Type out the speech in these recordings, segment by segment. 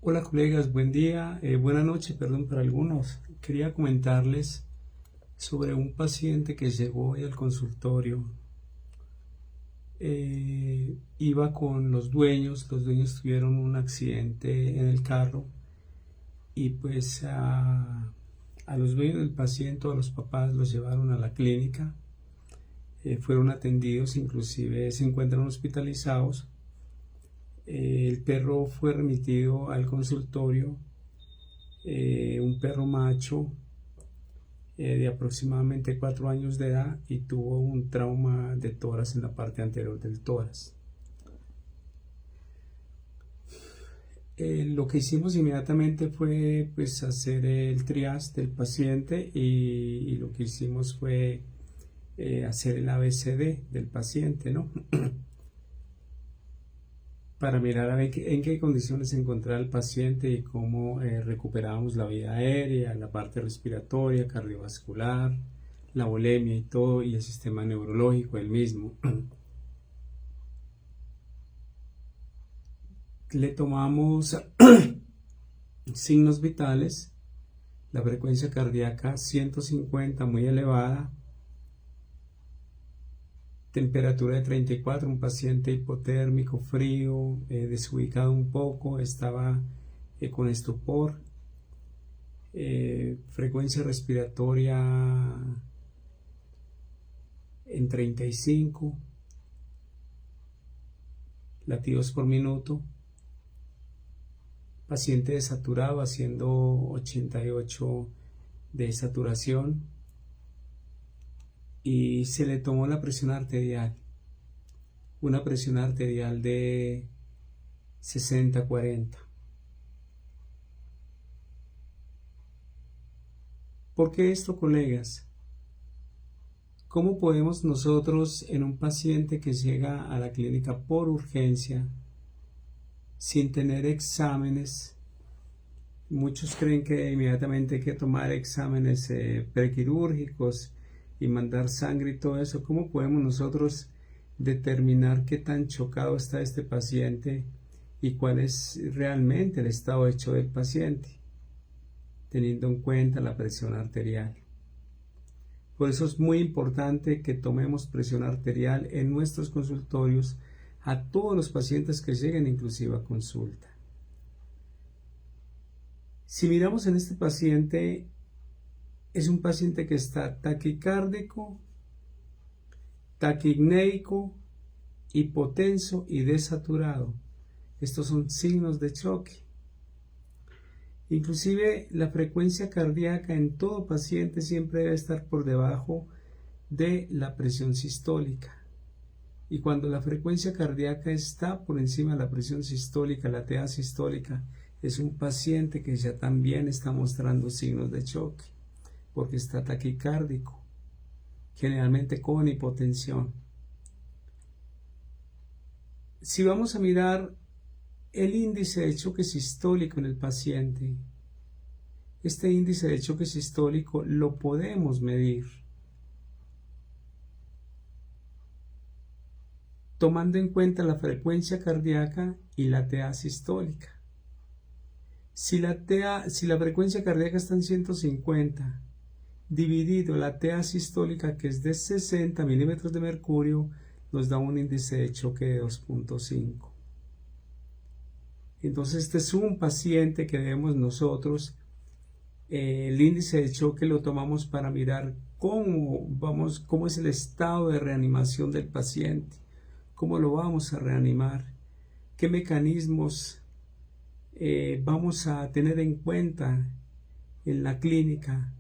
Hola colegas, buen día, buena noche, perdón para algunos. Quería comentarles sobre un paciente que llegó hoy al consultorio. Iba con los dueños tuvieron un accidente en el carro y pues a los dueños del paciente, a los papás los llevaron a la clínica, fueron atendidos, inclusive se encuentran hospitalizados. El perro fue remitido al consultorio, un perro macho de aproximadamente 4 años de edad y tuvo un trauma de tórax en la parte anterior del tórax. Lo que hicimos inmediatamente fue pues hacer el triage del paciente y lo que hicimos fue hacer el ABCD del paciente, ¿no? Para mirar a ver en qué condiciones se encontraba el paciente y cómo recuperábamos la vía aérea, la parte respiratoria, cardiovascular, la volemia y todo, y el sistema neurológico el mismo. Le tomamos signos vitales, la frecuencia cardíaca 150, muy elevada, temperatura de 34, un paciente hipotérmico, frío, desubicado un poco, estaba con estupor, frecuencia respiratoria en 35 latidos por minuto, paciente desaturado haciendo 88 de saturación, y se le tomó la presión arterial, una presión arterial de 60-40. ¿Por qué esto, colegas? ¿Cómo podemos nosotros en un paciente que llega a la clínica por urgencia sin tener exámenes? Muchos creen que inmediatamente hay que tomar exámenes prequirúrgicos y mandar sangre y todo eso. ¿Cómo podemos nosotros determinar qué tan chocado está este paciente y cuál es realmente el estado hecho del paciente, teniendo en cuenta la presión arterial? Por eso es muy importante que tomemos presión arterial en nuestros consultorios a todos los pacientes que lleguen, inclusive a consulta. Si miramos en este paciente, es un paciente que está taquicárdico, taquipnéico, hipotenso y desaturado. Estos son signos de choque. Inclusive la frecuencia cardíaca en todo paciente siempre debe estar por debajo de la presión sistólica. Y cuando la frecuencia cardíaca está por encima de la presión sistólica, la TA sistólica, es un paciente que ya también está mostrando signos de choque, porque está taquicárdico, generalmente con hipotensión. Si vamos a mirar el índice de choque sistólico en el paciente, este índice de choque sistólico lo podemos medir tomando en cuenta la frecuencia cardíaca y la TA sistólica. Si la frecuencia cardíaca está en 150, dividido la TA sistólica, que es de 60 milímetros de mercurio, nos da un índice de choque de 2.5. Entonces este es un paciente que debemos nosotros, el índice de choque lo tomamos para mirar cómo es el estado de reanimación del paciente, cómo lo vamos a reanimar, qué mecanismos vamos a tener en cuenta en la clínica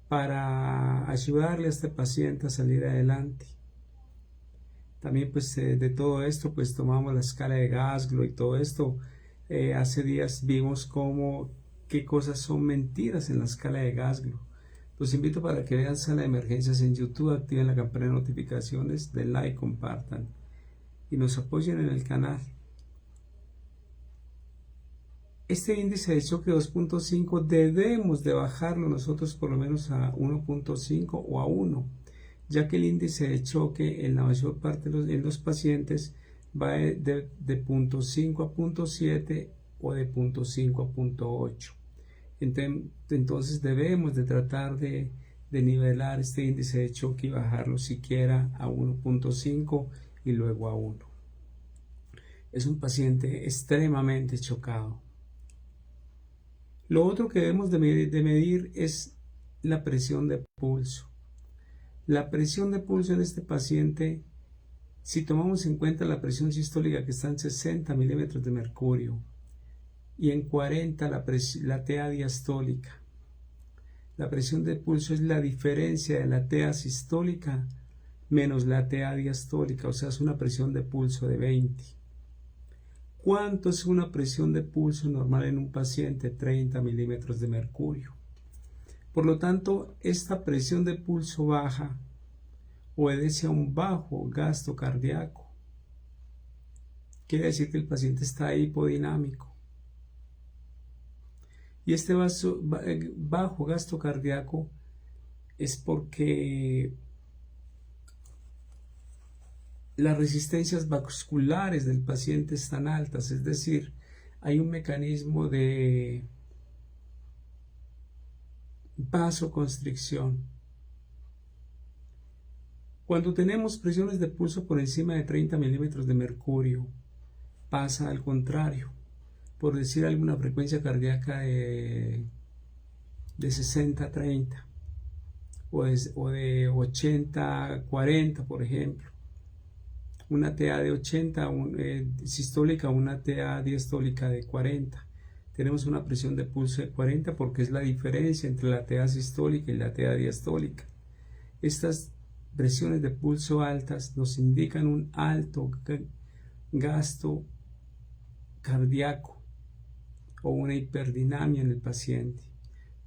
para ayudarle a este paciente a salir adelante. También pues de todo esto pues tomamos la escala de Glasgow y todo esto. Hace días vimos qué cosas son mentiras en la escala de Glasgow. Los invito para que vean Sala de Emergencias en YouTube, activen la campana de notificaciones, den like, compartan y nos apoyen en el canal. Este índice de choque 2.5 debemos de bajarlo nosotros por lo menos a 1.5 o a 1, ya que el índice de choque en la mayor parte de los pacientes va de 0.5 a 0.7 o de 0.5 a 0.8. Entonces debemos de tratar de nivelar este índice de choque y bajarlo siquiera a 1.5 y luego a 1. Es un paciente extremadamente chocado. Lo otro que debemos de medir es la presión de pulso. La presión de pulso en este paciente, si tomamos en cuenta la presión sistólica que está en 60 milímetros de mercurio y en 40 la TA diastólica, la presión de pulso es la diferencia de la TA sistólica menos la TA diastólica, o sea, es una presión de pulso de 20. ¿Cuánto es una presión de pulso normal en un paciente? 30 milímetros de mercurio. Por lo tanto, esta presión de pulso baja obedece a un bajo gasto cardíaco. Quiere decir que el paciente está hipodinámico. Y este bajo gasto cardíaco es porque las resistencias vasculares del paciente están altas, es decir, hay un mecanismo de vasoconstricción. Cuando tenemos presiones de pulso por encima de 30 milímetros de mercurio, pasa al contrario. Por decir alguna frecuencia cardíaca de 60-30 o de 80-40, por ejemplo. Una TA de 80 sistólica, una TA diastólica de 40. Tenemos una presión de pulso de 40 porque es la diferencia entre la TA sistólica y la TA diastólica. Estas presiones de pulso altas nos indican un alto gasto cardíaco o una hiperdinamia en el paciente,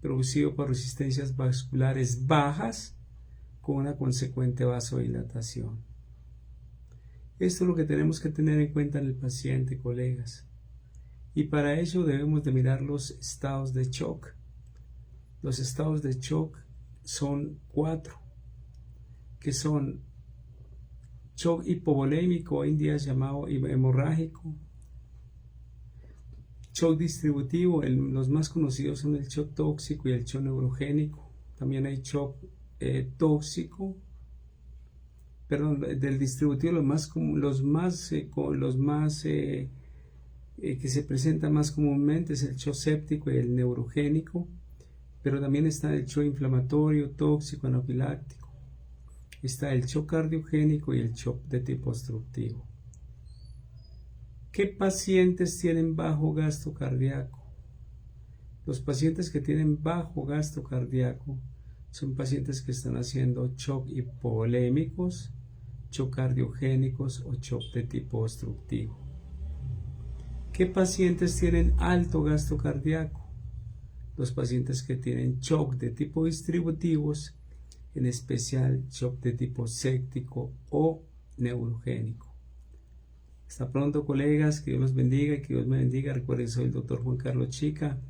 producido por resistencias vasculares bajas con una consecuente vasodilatación. Esto es lo que tenemos que tener en cuenta en el paciente, colegas. Y para ello debemos de mirar los estados de shock. Los estados de shock son 4, que son shock hipovolémico, hoy en día es llamado hemorrágico, shock distributivo, los más conocidos son el shock tóxico y el shock neurogénico. También hay shock tóxico, perdón, del distributivo los más que se presentan más comúnmente es el shock séptico y el neurogénico, pero también está el shock inflamatorio, tóxico, anafiláctico. Está el shock cardiogénico y el shock de tipo obstructivo. ¿Qué pacientes tienen bajo gasto cardíaco? Los pacientes que tienen bajo gasto cardíaco son pacientes que están haciendo shock hipovolémicos, shock cardiogénicos o shock de tipo obstructivo. ¿Qué pacientes tienen alto gasto cardíaco? Los pacientes que tienen shock de tipo distributivos, en especial shock de tipo séptico o neurogénico. Hasta pronto, colegas, que Dios los bendiga y que Dios me bendiga. Recuerden, soy el doctor Juan Carlos Chica,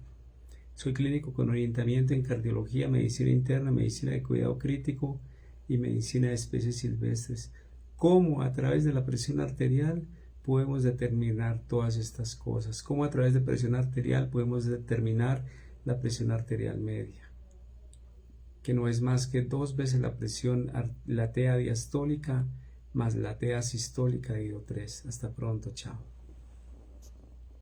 soy clínico con orientamiento en cardiología, medicina interna, medicina de cuidado crítico y medicina de especies silvestres. ¿Cómo a través de la presión arterial podemos determinar todas estas cosas? ¿Cómo a través de presión arterial podemos determinar la presión arterial media? Que no es más que 2 veces la presión, la TA diastólica más la TA sistólica de I2. Hasta pronto, chao.